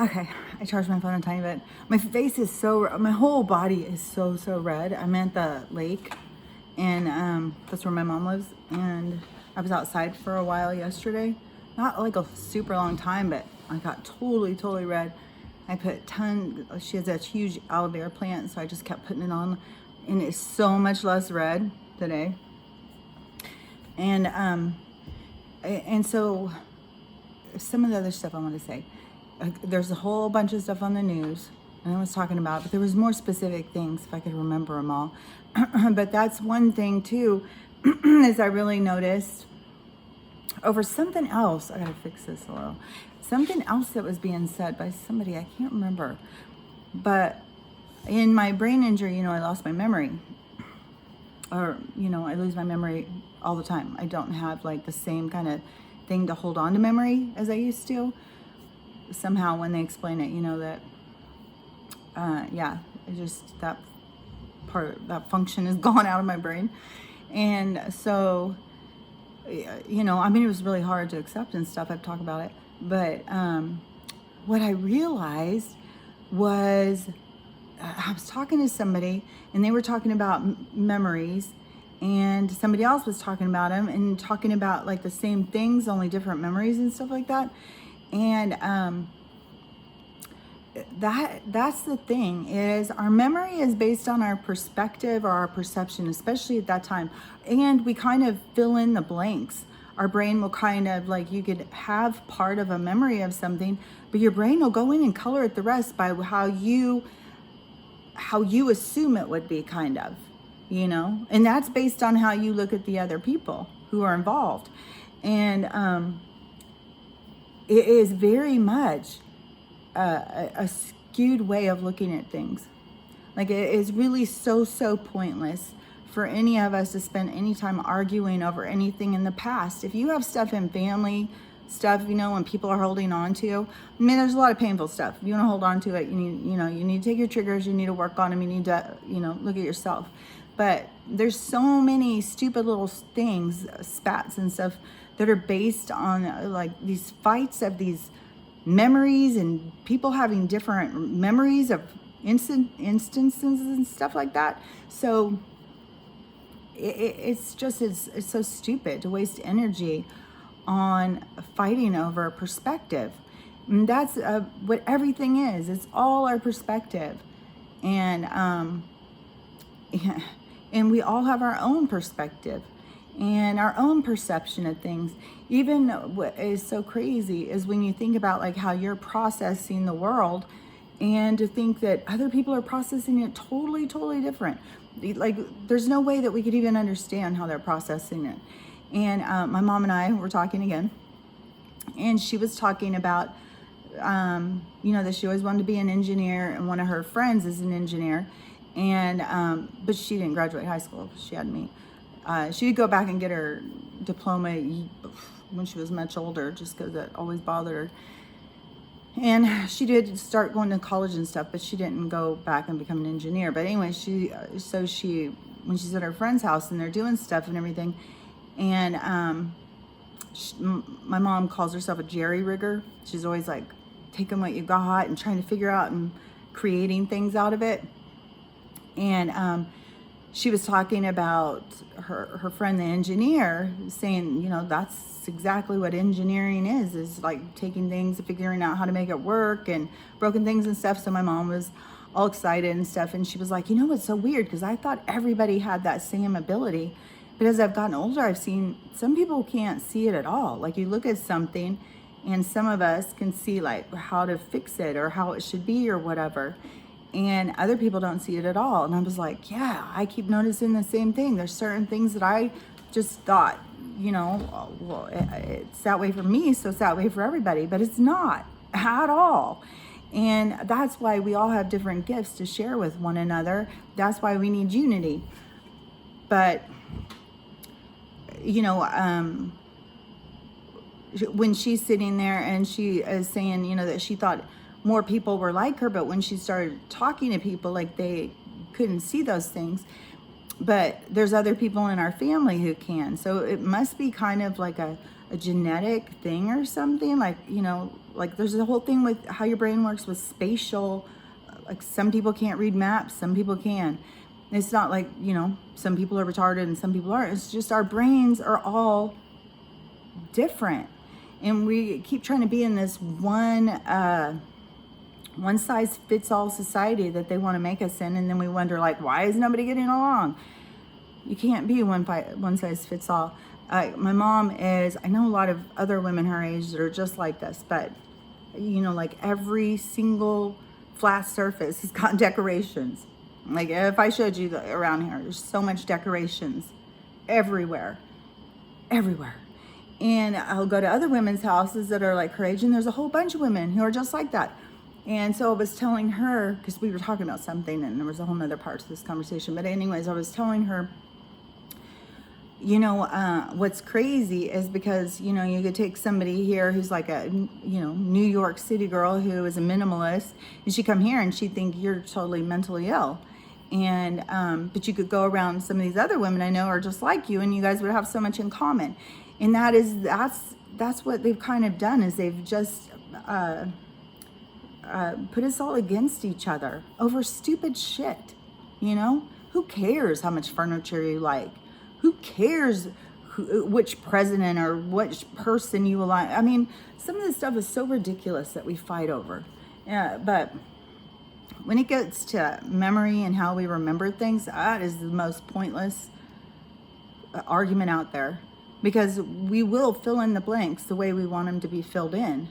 Okay, I charged my phone a tiny bit. My face is my whole body is so red. I'm at the lake, and that's where my mom lives. And I was outside for a while yesterday, not like a super long time, but I got totally red. I put she has a huge aloe vera plant, so I just kept putting it on, and it's so much less red today. And so some of the other stuff I want to say. There's a whole bunch of stuff on the news, and I was talking about, but there was more specific things if I could remember them all. But that's one thing too, is I really noticed over something else. I gotta fix this a little. Something else that was being said by somebody, I can't remember. But in my brain injury, I lost my memory. Or, I lose my memory all the time. I don't have like the same kind of thing to hold on to memory as I used to. Somehow when they explain it, that, that function is gone out of my brain. And so, it was really hard to accept and stuff. I've talked about it. But what I realized was I was talking to somebody, and they were talking about memories, and somebody else was talking about them and talking about like the same things, only different memories and stuff like that. And that's the thing, is our memory is based on our perspective or our perception, especially at that time. And we kind of fill in the blanks. Our brain will kind of, like, you could have part of a memory of something, but your brain will go in and color it the rest by how you assume it would be, kind of, and that's based on how you look at the other people who are involved. And it is very much a skewed way of looking at things. Like, it is really so pointless for any of us to spend any time arguing over anything in the past. If you have stuff in family stuff, when people are holding on to, there's a lot of painful stuff. If you want to hold on to it, you need to take your triggers, you need to work on them, you need to, look at yourself. But there's so many stupid little things, spats and stuff, that are based on like these fights of these memories, and people having different memories of instances and stuff like that. So it's so stupid to waste energy on fighting over perspective. And that's what everything is. It's all our perspective. And and we all have our own perspective and our own perception of things. Even what is so crazy is when you think about like how you're processing the world, and to think that other people are processing it totally different. Like, there's no way that we could even understand how they're processing it. And my mom and I were talking again, and she was talking about that she always wanted to be an engineer, and one of her friends is an engineer, and but she didn't graduate high school. She had me. She did go back and get her diploma when she was much older, just because it always bothered her. And she did start going to college and stuff, but she didn't go back and become an engineer. But anyway, when she's at her friend's house and they're doing stuff and everything, and my mom calls herself a jerry rigger. She's always like taking what you got and trying to figure out and creating things out of it. And she was talking about her friend, the engineer, saying, that's exactly what engineering is like taking things and figuring out how to make it work, and broken things and stuff. So my mom was all excited and stuff, and she was like, it's so weird, because I thought everybody had that same ability. But as I've gotten older, I've seen some people can't see it at all. Like, you look at something, and some of us can see like how to fix it or how it should be or whatever, and other people don't see it at all. And I was like, yeah, I keep noticing the same thing. There's certain things that I just thought, well, it's that way for me, so it's that way for everybody, but it's not at all. And that's why we all have different gifts to share with one another. That's why we need unity. But when she's sitting there and she is saying, that she thought more people were like her, but when she started talking to people, like, they couldn't see those things. But there's other people in our family who can. So it must be kind of like a genetic thing or something. Like, like there's a whole thing with how your brain works with spatial, like some people can't read maps, some people can. It's not like, you know, some people are retarded and some people aren't. It's just our brains are all different. And we keep trying to be in this one size fits all society that they want to make us in. And then we wonder, like, why is nobody getting along? You can't be one size fits all. My mom is, I know a lot of other women her age that are just like this, but you know, like every single flat surface has got decorations. Like if I showed you around here, there's so much decorations everywhere, everywhere. And I'll go to other women's houses that are like her age, and there's a whole bunch of women who are just like that. And so I was telling her, because we were talking about something and there was a whole nother part to this conversation. But anyways, I was telling her, you know, what's crazy is because, you know, you could take somebody here who's like a, you know, New York City girl who is a minimalist, and she come here and she'd think you're totally mentally ill. And, but you could go around some of these other women I know are just like you, and you guys would have so much in common. And that's what they've kind of done, is they've just, put us all against each other over stupid shit. You know, who cares how much furniture you like? Who cares which president or which person you align? I mean, some of this stuff is so ridiculous that we fight over. Yeah, but when it gets to memory and how we remember things, that is the most pointless argument out there, because we will fill in the blanks the way we want them to be filled in.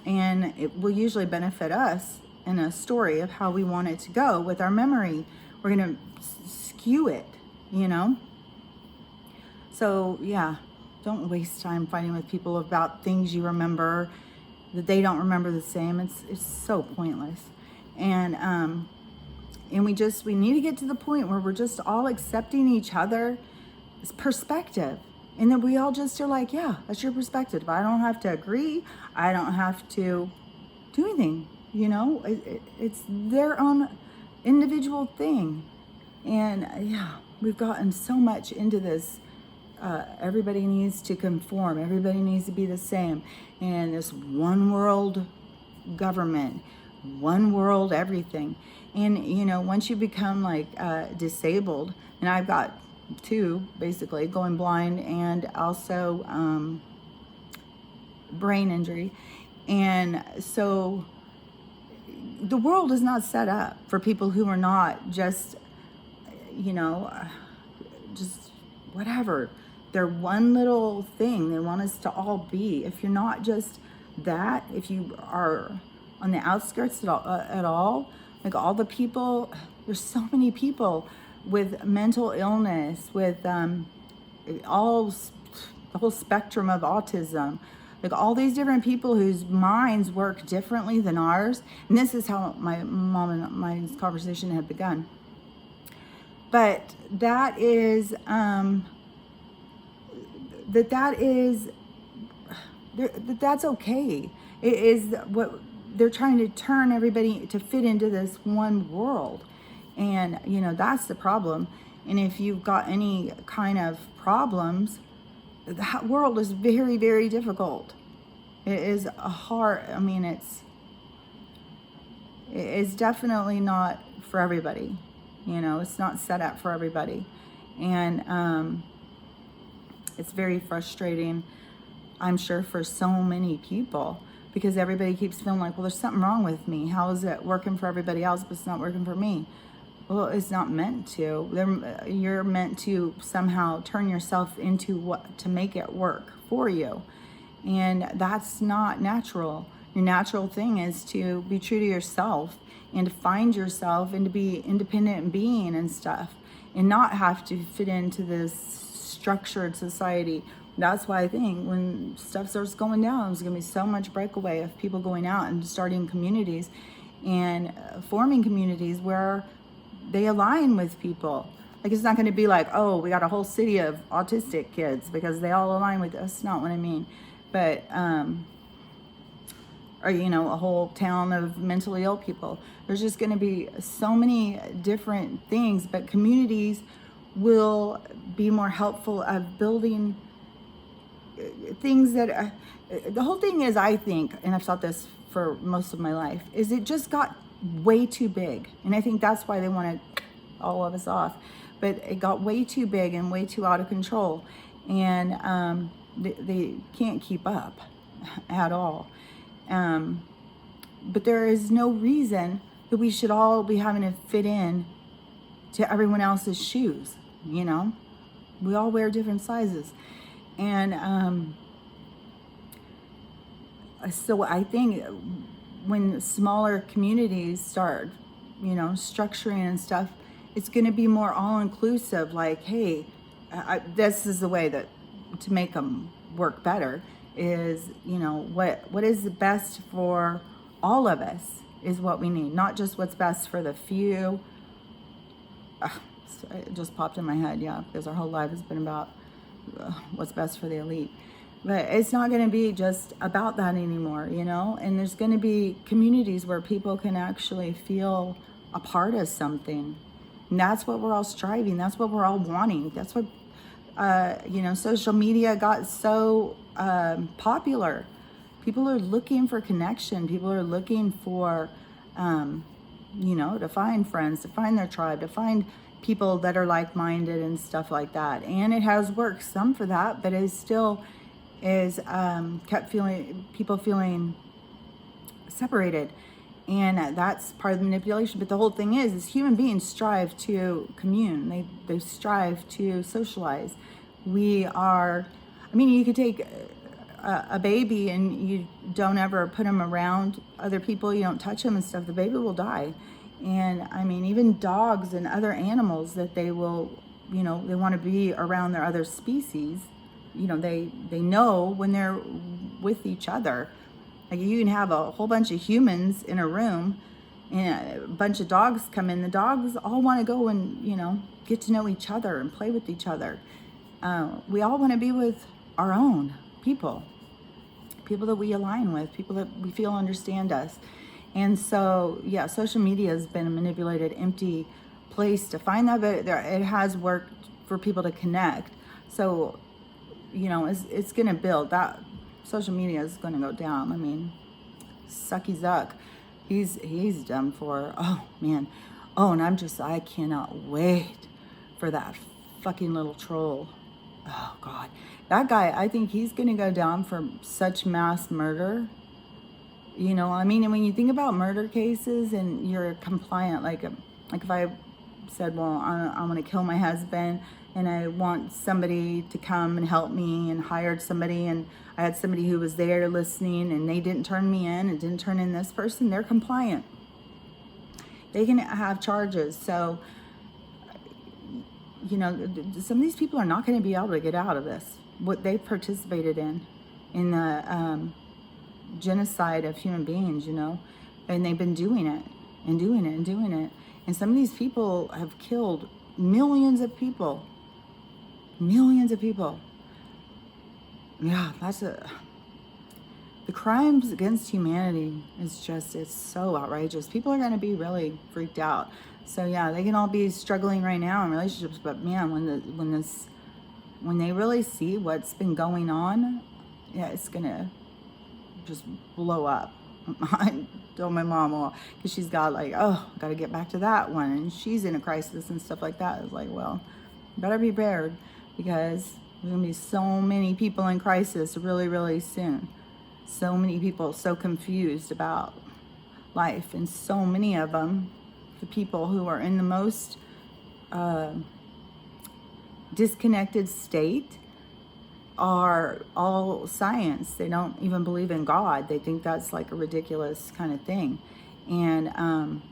And it will usually benefit us in a story of how we want it to go with our memory. We're going to skew it, you know? So yeah, don't waste time fighting with people about things you remember that they don't remember the same. It's so pointless. And we need to get to the point where we're just all accepting each other's perspective. And then we all just are like, yeah, that's your perspective. I don't have to agree. I don't have to do anything. You know, it's their own individual thing. And yeah, we've gotten so much into this. Everybody needs to conform. Everybody needs to be the same. And this one world government, one world everything. And, you know, once you become like disabled, and I've got two, basically, going blind and also brain injury. And so the world is not set up for people who are not just, you know, just whatever. They're one little thing they want us to all be. If you're not just that, if you are on the outskirts at all, like all the people, there's so many people with mental illness, with the whole spectrum of autism, like all these different people whose minds work differently than ours. And this is how my mom and my conversation had begun. But that's okay. It is what they're trying to turn everybody to fit into this one world. And, you know, that's the problem. And if you've got any kind of problems, that world is very, very difficult. It is a hard, I mean, it's definitely not for everybody. You know, it's not set up for everybody. And it's very frustrating, I'm sure, for so many people, because everybody keeps feeling like, well, there's something wrong with me. How is it working for everybody else, but it's not working for me? Well, it's not meant to. You're meant to somehow turn yourself into what to make it work for you. And that's not natural. Your natural thing is to be true to yourself and to find yourself and to be independent being and stuff, and not have to fit into this structured society. That's why I think when stuff starts going down, there's going to be so much breakaway of people going out and starting communities and forming communities where they align with people. Like, it's not going to be like, oh, we got a whole city of autistic kids because they all align with us. That's not what I mean. But, or, you know, a whole town of mentally ill people. There's just going to be so many different things, but communities will be more helpful of building things that the whole thing is, I think, and I've thought this for most of my life, is it just got way too big. And I think that's why they wanted all of us off. But it got way too big and way too out of control. And they can't keep up at all. But there is no reason that we should all be having to fit in to everyone else's shoes, you know? We all wear different sizes. And so I think when smaller communities start, you know, structuring and stuff, it's going to be more all-inclusive. Like, hey, this is the way that to make them work better is, you know, what is the best for all of us is what we need, not just what's best for the few. It just popped in my head, yeah, because our whole life has been about what's best for the elite. But it's not going to be just about that anymore, you know? And there's going to be communities where people can actually feel a part of something. And that's what we're all striving. That's what we're all wanting. That's what, you know, social media got so popular. People are looking for connection. People are looking for, you know, to find friends, to find their tribe, to find people that are like-minded and stuff like that. And it has worked some for that, but it still is kept people feeling separated. And that's part of the manipulation. But the whole thing is human beings strive to commune. They strive to socialize. We are, I mean, you could take a baby and you don't ever put them around other people, you don't touch them and stuff, the baby will die. And I mean, even dogs and other animals that they will, you know, they want to be around their other species. You know, they know when they're with each other. Like you can have a whole bunch of humans in a room and a bunch of dogs come in. The dogs all want to go and, you know, get to know each other and play with each other. We all want to be with our own people that we align with, people that we feel understand us. And so, yeah, social media has been a manipulated, empty place to find that, but it has worked for people to connect. So, you know, it's going to build. That social media is going to go down. I mean, sucky Zuck, he's done for. Oh, man. Oh, and I cannot wait for that fucking little troll. Oh, God. That guy, I think he's going to go down for such mass murder. You know, I mean, and when you think about murder cases and you're compliant, like if I said, well, I want to kill my husband and I want somebody to come and help me, and hired somebody, and I had somebody who was there listening and they didn't turn me in and didn't turn in this person, they're compliant. They can have charges. So, you know, some of these people are not going to be able to get out of this. What they participated in the genocide of human beings, you know, and they've been doing it and doing it and doing it. And some of these people have killed millions of people. Millions of people. Yeah, the crimes against humanity is just, it's so outrageous. People are going to be really freaked out. So yeah, they can all be struggling right now in relationships, but man, when they really see what's been going on, yeah, it's going to just blow up. I told my mom, because she's got like, oh, got to get back to that one, and she's in a crisis and stuff like that. It's like, well, better be prepared, because there's gonna be so many people in crisis really, really soon. So many people so confused about life, and so many of them, the people who are in the most disconnected state, are all science. They don't even believe in God. They think that's like a ridiculous kind of thing. And,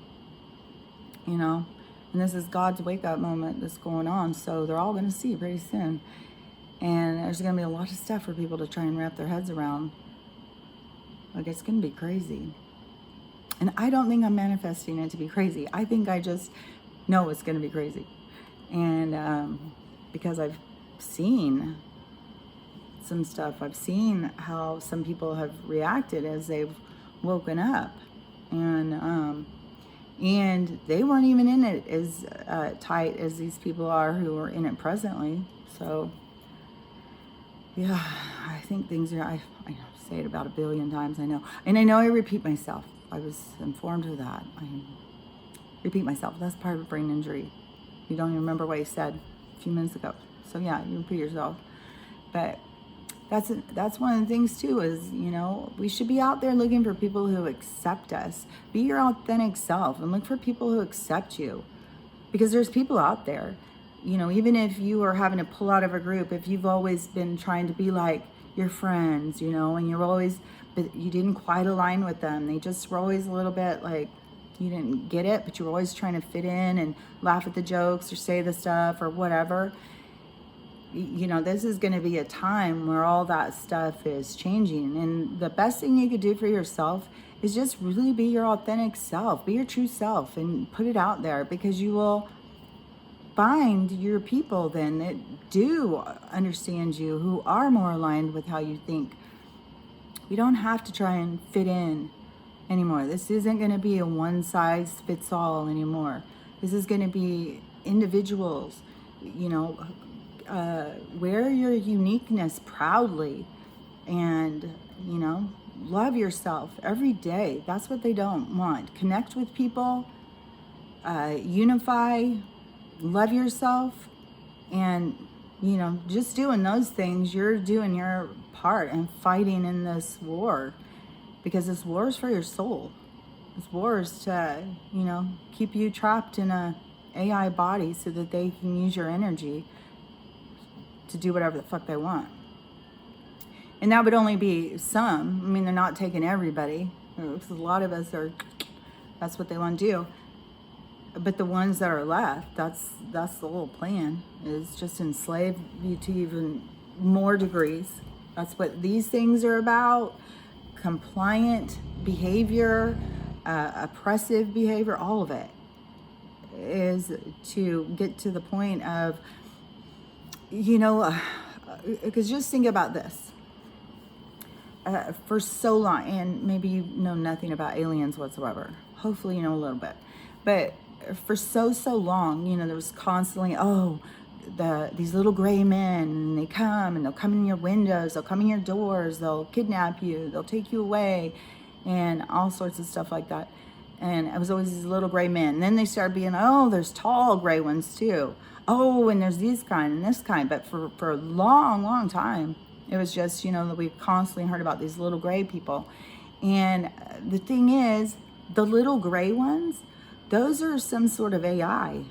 you know, and this is God's wake-up moment that's going on. So they're all going to see pretty soon. And there's going to be a lot of stuff for people to try and wrap their heads around. Like, it's going to be crazy. And I don't think I'm manifesting it to be crazy. I think I just know it's going to be crazy. And because I've seen some stuff. I've seen how some people have reacted as they've woken up, and they weren't even in it as tight as these people are who are in it presently. So yeah, think things are, I say it about 1 billion times, I know. And I know I repeat myself. I was informed of that. I repeat myself. That's part of a brain injury. You don't even remember what you said a few minutes ago. So yeah, you repeat yourself. But that's one of the things too, is, you know, we should be out there looking for people who accept us. Be your authentic self and look for people who accept you, because there's people out there, you know, even if you are having to pull out of a group, if you've always been trying to be like your friends, you know, and but you didn't quite align with them. They just were always a little bit like, you didn't get it, but you were always trying to fit in and laugh at the jokes or say the stuff or whatever. You know, this is going to be a time where all that stuff is changing. And the best thing you could do for yourself is just really be your authentic self, be your true self, and put it out there, because you will find your people then that do understand you, who are more aligned with how you think. We don't have to try and fit in anymore. This isn't going to be a one size fits all anymore. This is going to be individuals, you know, wear your uniqueness proudly, and, you know, love yourself every day. That's what they don't want. Connect with people, unify, love yourself, and, you know, just doing those things, you're doing your part and fighting in this war, because this war is for your soul. This war is to, you know, keep you trapped in a AI body so that they can use your energy to do whatever the fuck they want. And that would only be some. I mean, they're not taking everybody. A lot of us that's what they want to do. But the ones that are left, that's the whole plan, is just enslave you to even more degrees. That's what these things are about. Compliant behavior, oppressive behavior, all of it is to get to the point of, you know, because just think about this. For so long, and maybe you know nothing about aliens whatsoever. Hopefully you know a little bit. But for so long, you know, there was constantly, these little gray men, and they come, and they'll come in your windows, they'll come in your doors, they'll kidnap you, they'll take you away, and all sorts of stuff like that. And it was always these little gray men. And then they started being, there's tall gray ones too. Oh, and there's these kind and this kind. But for a long time, it was just, you know, that we constantly heard about these little gray people. And the thing is, the little gray ones, those are some sort of AI.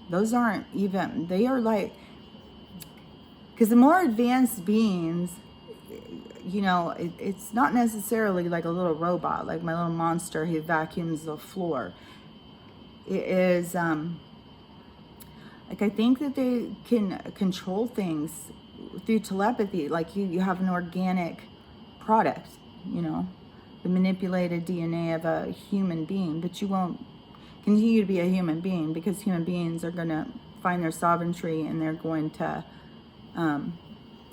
Those aren't even, they are like, because the more advanced beings, you know, it's not necessarily like a little robot, like my little monster who vacuums the floor. It is, like, I think that they can control things through telepathy. Like you have an organic product, you know, the manipulated DNA of a human being, but you won't continue to be a human being, because human beings are going to find their sovereignty, and they're going to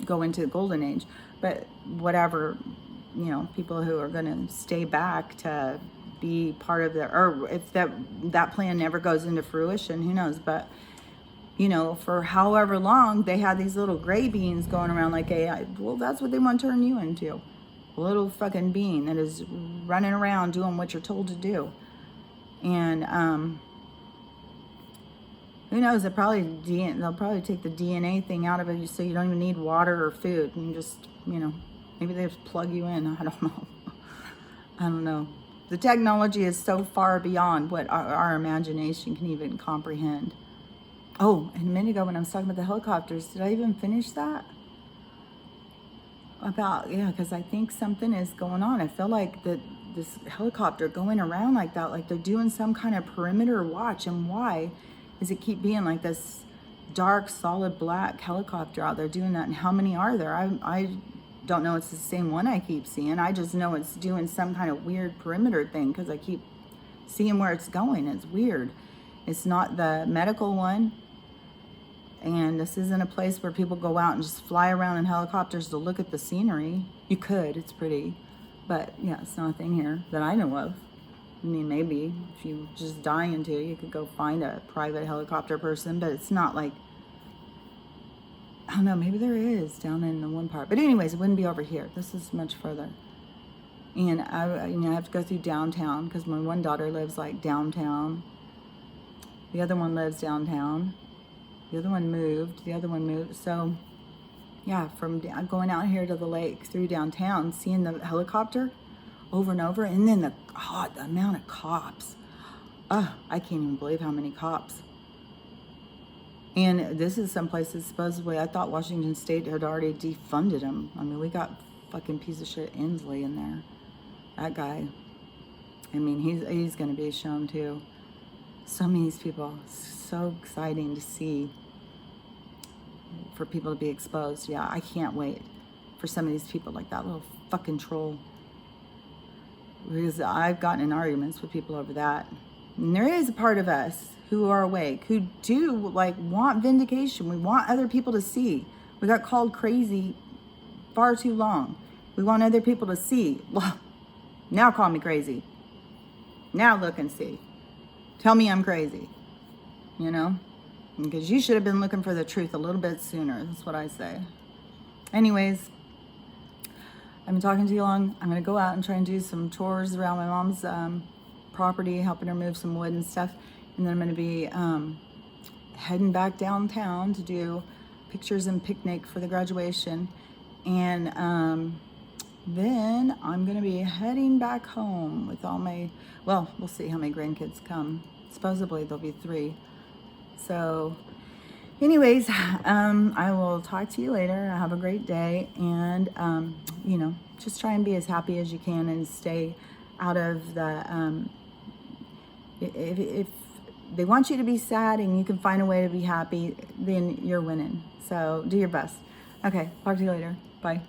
go into the golden age. But whatever, you know, people who are going to stay back to be part of or if that plan never goes into fruition, who knows? But, you know, for however long they had these little gray beings going around like AI. Well, that's what they want to turn you into. A little fucking being that is running around doing what you're told to do. And who knows? They'll probably take the DNA thing out of it, so you don't even need water or food, and you just, you know, maybe they just plug you in. I don't know. I don't know. The technology is so far beyond what our imagination can even comprehend. Oh, and a minute ago when I was talking about the helicopters, did I even finish that? Because I think something is going on. I feel like this helicopter going around like that, like they're doing some kind of perimeter watch. And why does it keep being like this dark, solid black helicopter out there doing that? And how many are there? I don't know. It's the same one I keep seeing. I just know it's doing some kind of weird perimeter thing, because I keep seeing where it's going. It's weird. It's not the medical one. And this isn't a place where people go out and just fly around in helicopters to look at the scenery. You could, it's pretty. But yeah, it's not a thing here that I know of. I mean, maybe if you just dying to, you could go find a private helicopter person, but it's not like, I don't know, maybe there is down in the one part. But anyways, it wouldn't be over here. This is much further. And I have to go through downtown because my one daughter lives like downtown. The other one lives downtown. The other one moved. So yeah, from going out here to the lake through downtown, seeing the helicopter over and over, and then the amount of cops. Oh, I can't even believe how many cops. And this is some places supposedly, I thought Washington State had already defunded them. I mean, we got fucking piece of shit Inslee in there. That guy. I mean, he's going to be shown too. So many of these people. So exciting to see. For people to be exposed. Yeah, I can't wait for some of these people, like that little fucking troll. Because I've gotten in arguments with people over that. And there is a part of us who are awake, who do like want vindication. We want other people to see. We got called crazy far too long. We want other people to see. Well, now call me crazy. Now look and see. Tell me I'm crazy. You know? Because you should have been looking for the truth a little bit sooner. That's what I say. Anyways, I've been talking to you long. I'm going to go out and try and do some chores around my mom's property, helping her move some wood and stuff. And then I'm going to be heading back downtown to do pictures and picnic for the graduation. And then I'm going to be heading back home with all my, well, we'll see how many grandkids come. Supposedly there'll be 3. So anyways, I will talk to you later. Have a great day. And, just try and be as happy as you can and stay out of the, if they want you to be sad and you can find a way to be happy, then you're winning. So do your best. Okay, talk to you later. Bye.